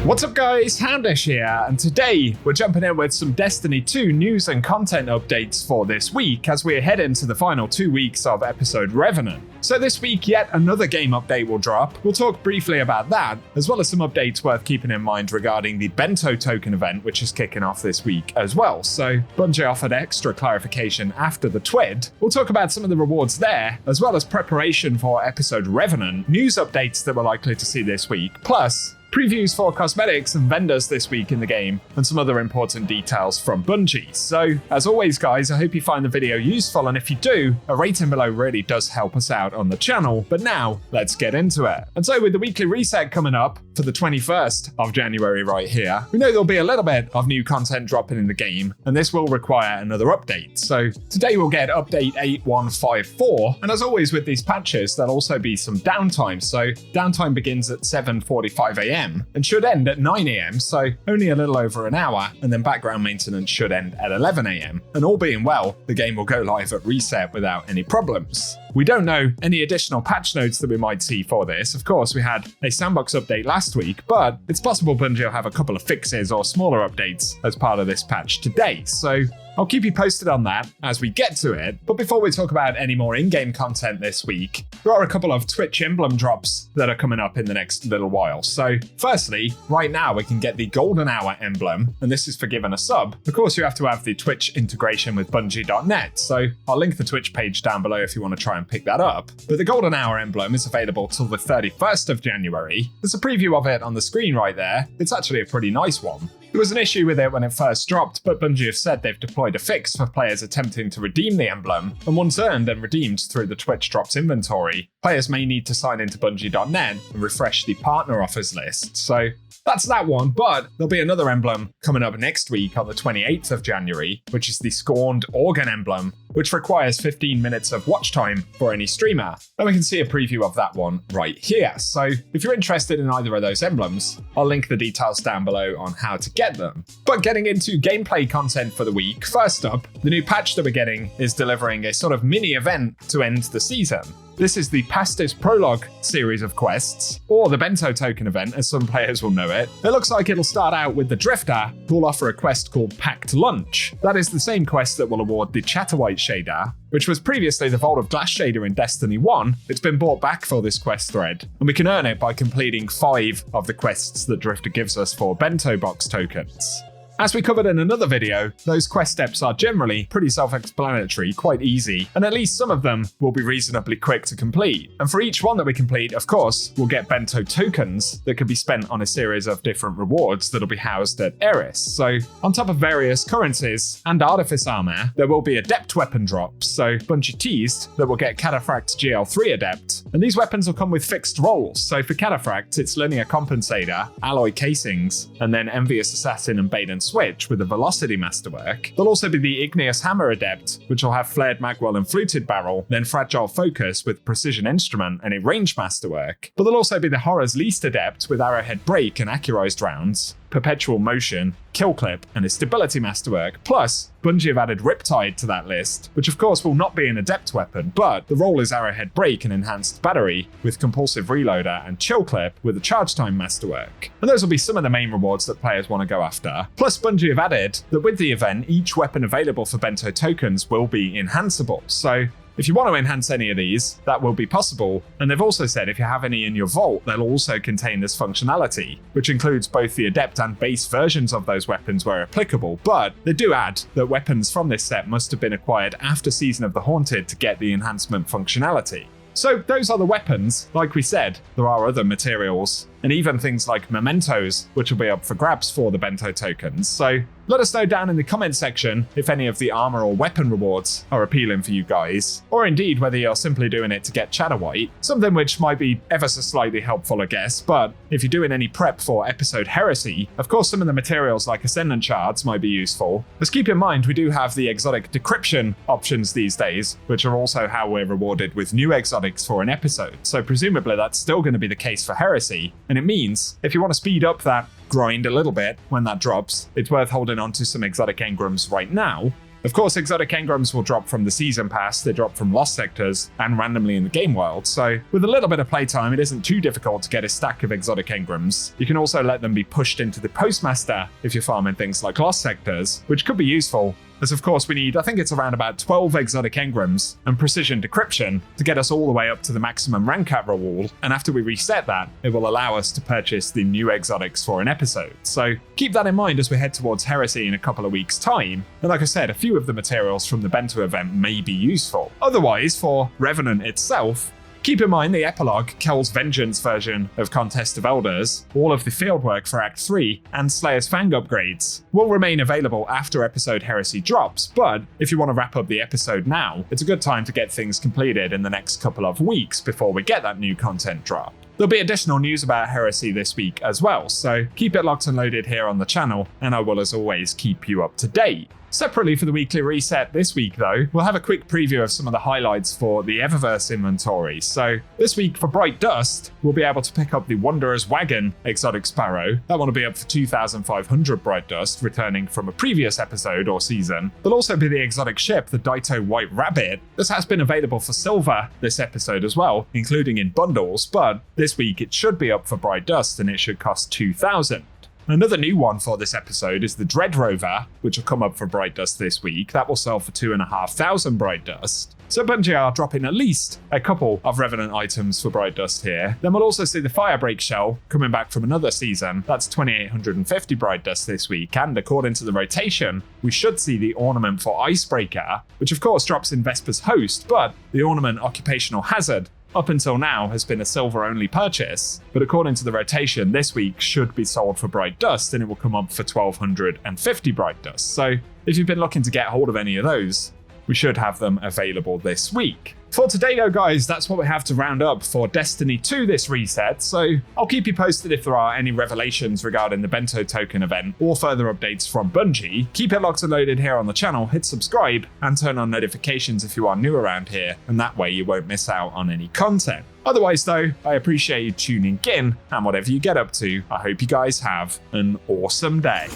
What's up guys, Houndish here, and today we're jumping in with some Destiny 2 news and content updates for this week as we head into the final 2 weeks of episode Revenant. So this week yet another game update will drop. We'll talk briefly about that, as well as some updates worth keeping in mind regarding the Bento token event which is kicking off this week as well. So Bungie offered extra clarification after the TWID. We'll talk about some of the rewards there, as well as preparation for episode Revenant, news updates that we're likely to see this week, plus previews for cosmetics and vendors this week in the game, and some other important details from Bungie. So, as always guys, I hope you find the video useful, and if you do, a rating below really does help us out on the channel. But now, let's get into it. And so with the weekly reset coming up for the 21st of January right here, we know there'll be a little bit of new content dropping in the game, and this will require another update. So today we'll get update 8154, and as always with these patches, there'll also be some downtime. So downtime begins at 7:45 AM and should end at 9 AM, so only a little over an hour, and then background maintenance should end at 11 AM. And all being well, the game will go live at reset without any problems. We don't know any additional patch notes that we might see for this. Of course, we had a sandbox update last week, but it's possible Bungie will have a couple of fixes or smaller updates as part of this patch today. So I'll keep you posted on that as we get to it. But before we talk about any more in-game content this week, there are a couple of Twitch emblem drops that are coming up in the next little while. So firstly, right now we can get the Golden Hour emblem, and this is for giving a sub. Of course, you have to have the Twitch integration with Bungie.net, so I'll link the Twitch page down below if you want to try and pick that up. But the Golden Hour emblem is available till the 31st of January. There's a preview of it on the screen right there. It's actually a pretty nice one. There was an issue with it when it first dropped, but Bungie have said they've deployed a fix for players attempting to redeem the emblem, and once earned and redeemed through the Twitch Drops inventory, players may need to sign into Bungie.net and refresh the partner offers list. So that's that one, but there'll be another emblem coming up next week on the 28th of January, which is the Scorned Organ emblem, which requires 15 minutes of watch time for any streamer. And we can see a preview of that one right here. So if you're interested in either of those emblems, I'll link the details down below on how to get them. But getting into gameplay content for the week, first up, the new patch that we're getting is delivering a sort of mini event to end the season. This is the Pastis Prologue series of quests, or the Bento token event, as some players will know it. It looks like it'll start out with the Drifter, who will offer a quest called Packed Lunch. That is the same quest that will award the Chatterwhite shader, which was previously the Vault of Glass shader in Destiny 1. It's been brought back for this quest thread, and we can earn it by completing 5 of the quests that Drifter gives us for Bento box tokens. As we covered in another video, those quest steps are generally pretty self-explanatory, quite easy, and at least some of them will be reasonably quick to complete. And for each one that we complete, of course, we'll get Bento tokens that can be spent on a series of different rewards that'll be housed at Heresy. So on top of various currencies and Artifice armor, there will be Adept weapon drops. So Bungie teased that we'll get Cataphract GL3 Adept, and these weapons will come with fixed roles. So for Cataphract, it's Linear Compensator, Alloy Casings, and then Envious Assassin and Bait and Switch with the Velocity Masterwork. There'll also be the Igneous Hammer Adept, which will have Flared Magwell and Fluted Barrel, then Fragile Focus with Precision Instrument and a Range Masterwork. But there'll also be the Horror's Least Adept with Arrowhead Break and Accurized Rounds, Perpetual Motion, Kill Clip, and a Stability Masterwork. Plus, Bungie have added Riptide to that list, which of course will not be an Adept weapon, but the role is Arrowhead Break and Enhanced Battery, with Compulsive Reloader and Chill Clip with a Charge Time Masterwork. And those will be some of the main rewards that players want to go after. Plus, Bungie have added that with the event, each weapon available for Bento tokens will be enhanceable. So if you want to enhance any of these, that will be possible. And they've also said if you have any in your vault, they'll also contain this functionality, which includes both the Adept and base versions of those weapons where applicable. But they do add that weapons from this set must have been acquired after Season of the Haunted to get the enhancement functionality. So those are the weapons. Like we said, there are other materials, and even things like mementos, which will be up for grabs for the Bento tokens. So let us know down in the comment section if any of the armor or weapon rewards are appealing for you guys, or indeed whether you're simply doing it to get Chatterwhite, something which might be ever so slightly helpful, I guess. But if you're doing any prep for episode Heresy, of course some of the materials like Ascendant Shards might be useful. Let's keep in mind we do have the exotic decryption options these days, which are also how we're rewarded with new exotics for an episode. So presumably that's still going to be the case for Heresy, and it means if you want to speed up that grind a little bit when that drops, it's worth holding on to some exotic engrams right now. Of course, exotic engrams will drop from the season pass, they drop from lost sectors, and randomly in the game world, so with a little bit of playtime it isn't too difficult to get a stack of exotic engrams. You can also let them be pushed into the postmaster if you're farming things like lost sectors, which could be useful, as of course we need, I think it's around about 12 exotic engrams and precision decryption to get us all the way up to the maximum rank at reward, and after we reset that, it will allow us to purchase the new exotics for an episode. So keep that in mind as we head towards Heresy in a couple of weeks' time, and like I said, a few of the materials from the Bento event may be useful. Otherwise, for Revenant itself, keep in mind the epilogue, Kel's Vengeance version of Contest of Elders, all of the fieldwork for Act 3, and Slayer's Fang upgrades will remain available after episode Heresy drops, but if you want to wrap up the episode now, it's a good time to get things completed in the next couple of weeks before we get that new content drop. There'll be additional news about Heresy this week as well, so keep it locked and loaded here on the channel, and I will as always keep you up to date. Separately for the weekly reset this week though, we'll have a quick preview of some of the highlights for the Eververse inventory. So this week for Bright Dust, we'll be able to pick up the Wanderer's Wagon exotic sparrow. That one will be up for 2,500 Bright Dust, returning from a previous episode or season. There'll also be the exotic ship, the Daito White Rabbit. This has been available for silver this episode as well, including in bundles, but this week it should be up for Bright Dust and it should cost 2,000. Another new one for this episode is the Dread Rover, which will come up for Bright Dust this week. That will sell for 2,500 Bright Dust. So Bungie are dropping at least a couple of Revenant items for Bright Dust here. Then we'll also see the Firebreak Shell coming back from another season. That's 2,850 Bright Dust this week, and according to the rotation, we should see the Ornament for Icebreaker, which of course drops in Vesper's Host, but the Ornament Occupational Hazard up until now has been a silver-only purchase, but according to the rotation, this week should be sold for Bright Dust and it will come up for 1,250 Bright Dust. So if you've been looking to get hold of any of those, we should have them available this week. For today though guys, that's what we have to round up for Destiny 2 this reset, so I'll keep you posted if there are any revelations regarding the Bento token event or further updates from Bungie. Keep it locked and loaded here on the channel, hit subscribe and turn on notifications if you are new around here, and that way you won't miss out on any content. Otherwise though, I appreciate you tuning in, and whatever you get up to, I hope you guys have an awesome day.